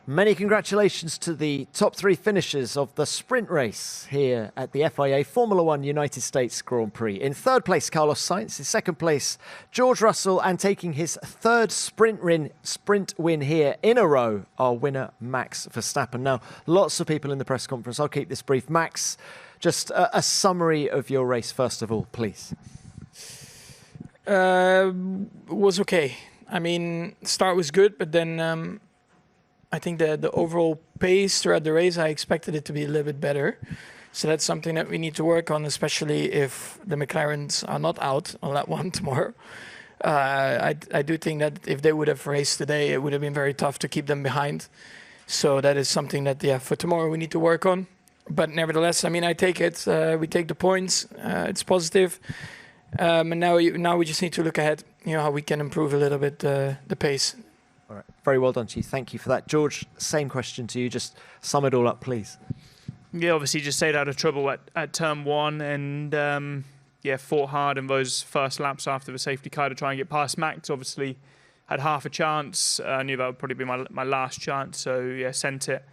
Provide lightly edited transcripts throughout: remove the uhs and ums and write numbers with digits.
Many congratulations to the top 3 finishers of the sprint race here at the FIA Formula One United States Grand Prix. In third place, Carlos Sainz. In second place, George Russell. And taking his third sprint win here in a row, our winner, Max Verstappen. Now, lots of people in the press conference. I'll keep this brief. Max, just a summary of your race, first of all, please. Was okay. I mean, start was good, but then I think the overall pace throughout the race, I expected it to be a little bit better. So that's something that we need to work on, especially if the McLarens are not out on that one tomorrow. I do think that if they would have raced today, it would have been very tough to keep them behind. So that is something that, for tomorrow we need to work on. But nevertheless, I mean, I take it. We take the points. It's positive. And now we just need to look ahead, how we can improve a little bit the pace. All right. Very well done to you. Thank you for that. George, same question to you. Just sum it all up, please. Yeah, obviously just stayed out of trouble at turn 1 and, fought hard in those first laps after the safety car to try and get past Max. Obviously had half a chance. I knew that would probably be my last chance, so, sent it.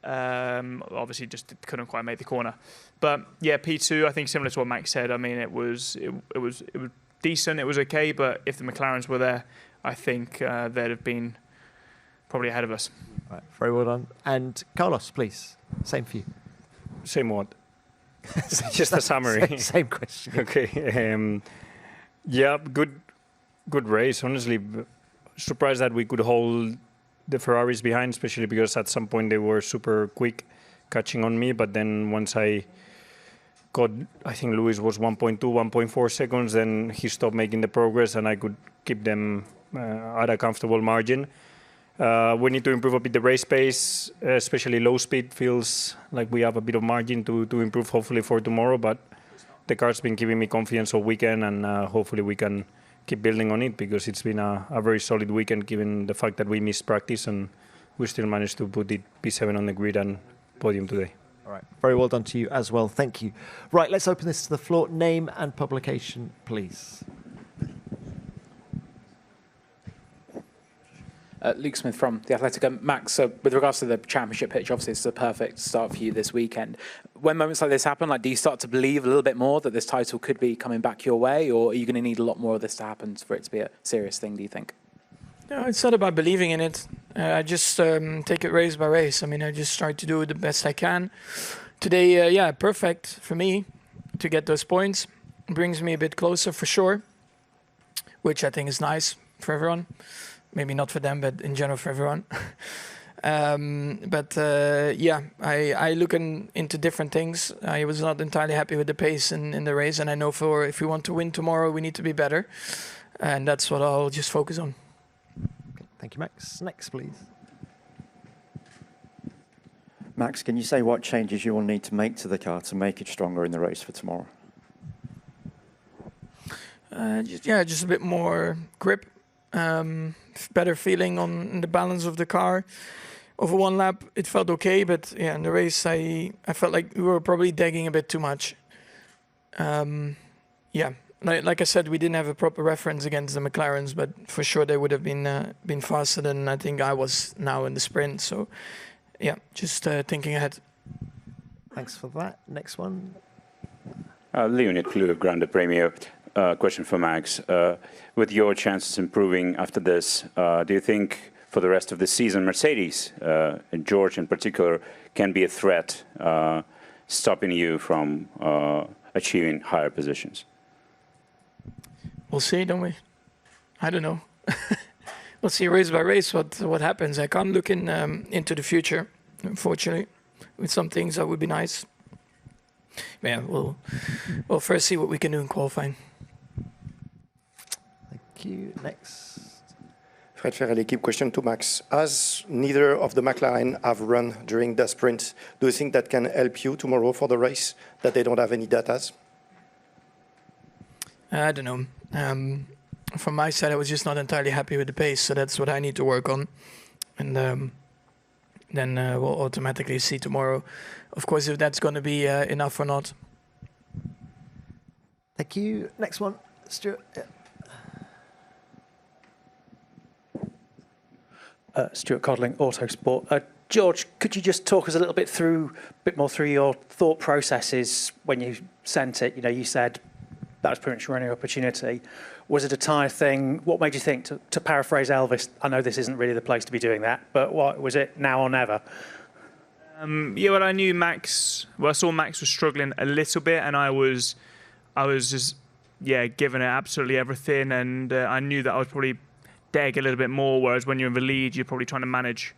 Obviously just couldn't quite make the corner. But, P2, I think similar to what Max said. I mean, it was decent. It was okay, but if the McLarens were there, I think they'd have been probably ahead of us. Right, very well done. And Carlos, please, same for you. Same what? Just a summary. Same question. Okay. Good race. Honestly, surprised that we could hold the Ferraris behind, especially because at some point they were super quick catching on me. But then once I think Lewis was 1.2, 1.4 seconds, then he stopped making the progress and I could keep them at a comfortable margin. We need to improve a bit the race pace, especially low speed feels like we have a bit of margin to improve hopefully for tomorrow, but the car's been giving me confidence all weekend and hopefully we can keep building on it because it's been a very solid weekend given the fact that we missed practice and we still managed to put it P7 on the grid and podium today. All right. Very well done to you as well. Thank you. Right, let's open this to the floor. Name and publication, please. Luke Smith from The Athletic. Max, with regards to the championship pitch, obviously it's the perfect start for you this weekend. When moments like this happen, do you start to believe a little bit more that this title could be coming back your way, or are you going to need a lot more of this to happen for it to be a serious thing, do you think? No, it's not about believing in it. I just take it race by race. I mean, I just try to do the best I can. Today, perfect for me to get those points. It brings me a bit closer for sure, which I think is nice for everyone. Maybe not for them, but in general for everyone. I look into different things. I was not entirely happy with the pace in the race, and I know if we want to win tomorrow, we need to be better. And that's what I'll just focus on. Thank you, Max. Next, please. Max, can you say what changes you will need to make to the car to make it stronger in the race for tomorrow? Just a bit more grip. Better feeling on the balance of the car. Over one lap, it felt okay, but in the race, I felt like we were probably dagging a bit too much. Like I said, we didn't have a proper reference against the McLarens, but for sure they would have been faster than I think I was now in the sprint. So, just thinking ahead. Thanks for that. Next one. Leonid Kluge, Grande Premio. Question for Max. With your chances improving after this, do you think for the rest of the season, Mercedes, and George in particular, can be a threat stopping you from achieving higher positions? We'll see, don't we? I don't know. We'll see race by race what happens. I can't look into the future, unfortunately. With some things that would be nice. Yeah, we'll first see what we can do in qualifying. Thank you. Next. Fred Ferrer, l'équipe. Question to Max. As neither of the McLaren have run during the sprint, do you think that can help you tomorrow for the race, that they don't have any datas? I don't know. From my side, I was just not entirely happy with the pace, so that's what I need to work on. And then we'll automatically see tomorrow, of course, if that's going to be enough or not. Thank you. Next one, Stuart. Yeah. Stuart Codling, Autosport. George, could you just talk us a little bit more through your thought processes when you sent it? You said that was pretty much your only opportunity. Was it a tyre thing? What made you think, to paraphrase Elvis, I know this isn't really the place to be doing that, but what was it, now or never? Well, I knew Max. Well, I saw Max was struggling a little bit, and I was just giving it absolutely everything, and I knew that I was probably deg a little bit more. Whereas when you're in the lead, you're probably trying to manage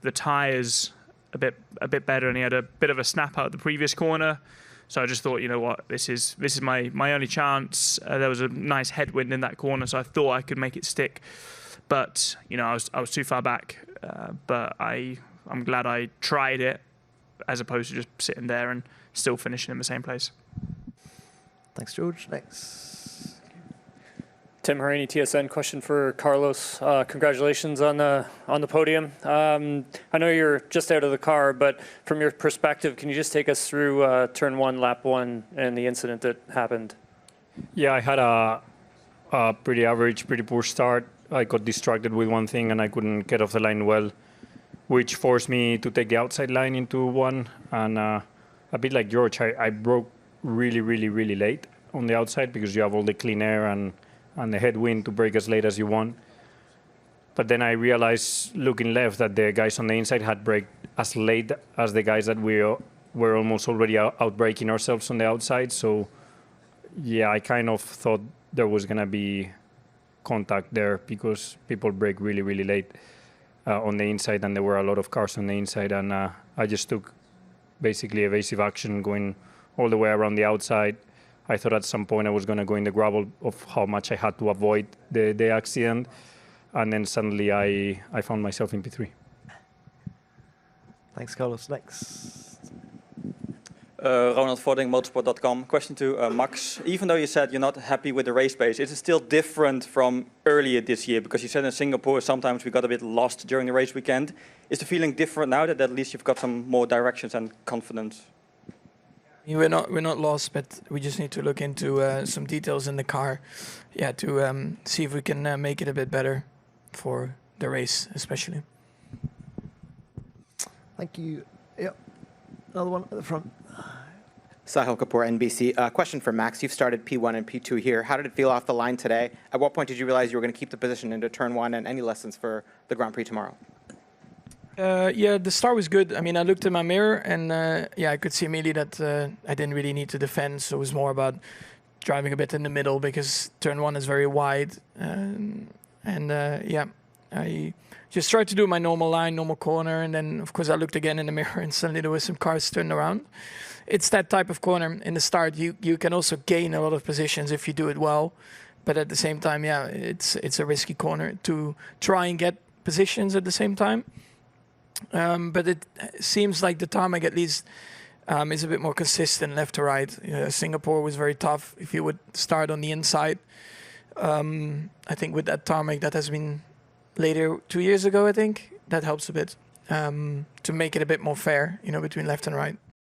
the tyres a bit better, and he had a bit of a snap out the previous corner. So I just thought, you know what, this is my only chance. There was a nice headwind in that corner, so I thought I could make it stick. But I was too far back. But I'm glad I tried it, as opposed to just sitting there and still finishing in the same place. Thanks, George. Next. Tim Harini, TSN. Question for Carlos. Congratulations on the podium. I know you're just out of the car, but from your perspective, can you just take us through turn 1, lap 1, and the incident that happened? Yeah, I had a pretty average, pretty poor start. I got distracted with one thing and I couldn't get off the line well, which forced me to take the outside line into one. And a bit like George, I broke really, really, really late on the outside because you have all the clean air and the headwind to brake as late as you want. But then I realized, looking left, that the guys on the inside had braked as late as the guys that we were almost already out-braking ourselves on the outside. So, yeah, I kind of thought there was going to be contact there because people brake really, really late on the inside, and there were a lot of cars on the inside. And I just took basically evasive action going all the way around the outside. I thought at some point I was going to go in the gravel of how much I had to avoid the accident. And then suddenly I found myself in P3. Thanks, Carlos. Next. Ronald Vodding, motorsport.com. Question to Max. Even though you said you're not happy with the race pace, is it still different from earlier this year? Because you said in Singapore sometimes we got a bit lost during the race weekend. Is the feeling different now that at least you've got some more directions and confidence? We're not lost, but we just need to look into some details in the car, to see if we can make it a bit better for the race, especially. Thank you. Yep. Another one at the front. Sahil Kapoor, NBC. Question for Max. You've started P1 and P2 here. How did it feel off the line today? At what point did you realize you were going to keep the position into turn 1, and any lessons for the Grand Prix tomorrow? The start was good. I mean, I looked in my mirror and I could see immediately that I didn't really need to defend. So it was more about driving a bit in the middle because turn 1 is very wide. I just tried to do my normal line, normal corner. And then, of course, I looked again in the mirror and suddenly there were some cars turned around. It's that type of corner. In the start, you can also gain a lot of positions if you do it well. But at the same time, it's a risky corner to try and get positions at the same time. But it seems like the tarmac at least is a bit more consistent left to right. Singapore was very tough if you would start on the inside. I think with that tarmac that has been later 2 years ago, I think that helps a bit to make it a bit more fair, between left and right.